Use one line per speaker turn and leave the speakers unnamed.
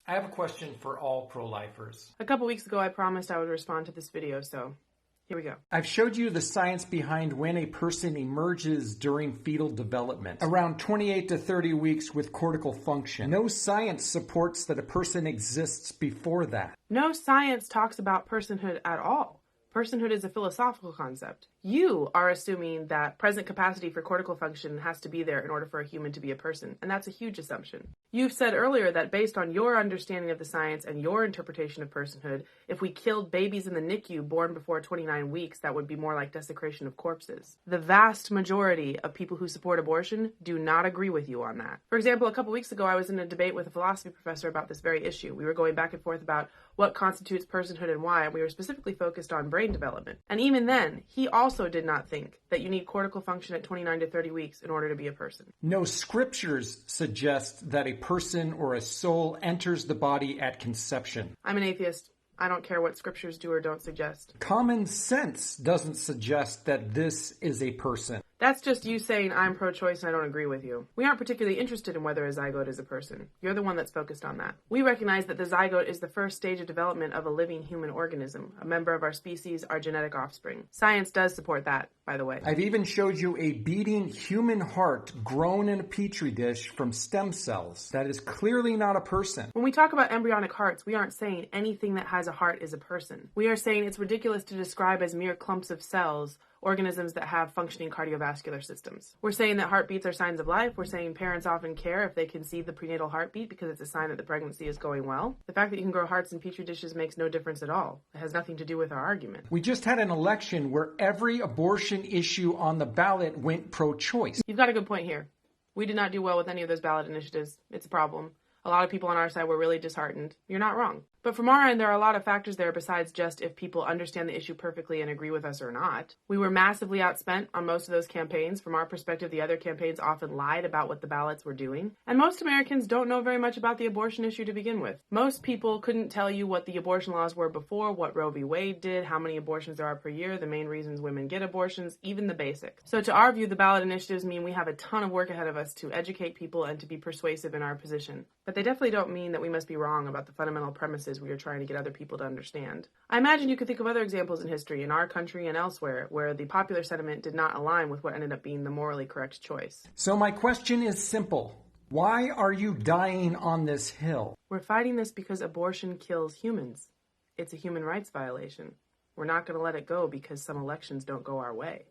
I have a question for all pro-lifers.
A couple weeks ago, I promised I would respond to this video, so here we go.
I've showed you the science behind when a person emerges during fetal development, around 28 to 30 weeks with cortical function. No science supports that a person exists before that.
No science talks about personhood at all. Personhood is a philosophical concept. You are assuming that present capacity for cortical function has to be there in order for a human to be a person, and that's a huge assumption. You've said earlier that based on your understanding of the science and your interpretation of personhood, if we killed babies in the NICU born before 29 weeks, that would be more like desecration of corpses. The vast majority of people who support abortion do not agree with you on that. For example, a couple weeks ago, I was in a debate with a philosophy professor about this very issue. We were going back and forth about what constitutes personhood and why, and we were specifically focused on brain development. And even then, he also did not think that you need cortical function at 29 to 30 weeks in order to be a person.
No scriptures suggest that a person or a soul enters the body at conception.
I'm an atheist. I don't care what scriptures do or don't suggest.
Common sense doesn't suggest that this is a person.
That's just you saying I'm pro-choice and I don't agree with you. We aren't particularly interested in whether a zygote is a person. You're the one that's focused on that. We recognize that the zygote is the first stage of development of a living human organism, a member of our species, our genetic offspring. Science does support that, by the way.
I've even showed you a beating human heart grown in a petri dish from stem cells. That is clearly not a person.
When we talk about embryonic hearts, we aren't saying anything that has a heart is a person. We are saying it's ridiculous to describe as mere clumps of cells organisms that have functioning cardiovascular systems. We're saying that heartbeats are signs of life. We're saying parents often care if they can see the prenatal heartbeat because it's a sign that the pregnancy is going well. The fact that you can grow hearts in petri dishes makes no difference at all. It has nothing to do with our argument.
We just had an election where every abortion issue on the ballot went pro-choice.
You've got a good point here. We did not do well with any of those ballot initiatives. It's a problem. A lot of people on our side were really disheartened. You're not wrong. But from our end, there are a lot of factors there besides just if people understand the issue perfectly and agree with us or not. We were massively outspent on most of those campaigns. From our perspective, the other campaigns often lied about what the ballots were doing. And most Americans don't know very much about the abortion issue to begin with. Most people couldn't tell you what the abortion laws were before, what Roe v. Wade did, how many abortions there are per year, the main reasons women get abortions, even the basics. So to our view, the ballot initiatives mean we have a ton of work ahead of us to educate people and to be persuasive in our position. But they definitely don't mean that we must be wrong about the fundamental premises we are trying to get other people to understand. I imagine you could think of other examples in history, in our country and elsewhere, where the popular sentiment did not align with what ended up being the morally correct choice.
So my question is simple. Why are you dying on this hill?
We're fighting this because abortion kills humans. It's a human rights violation. We're not going to let it go because some elections don't go our way.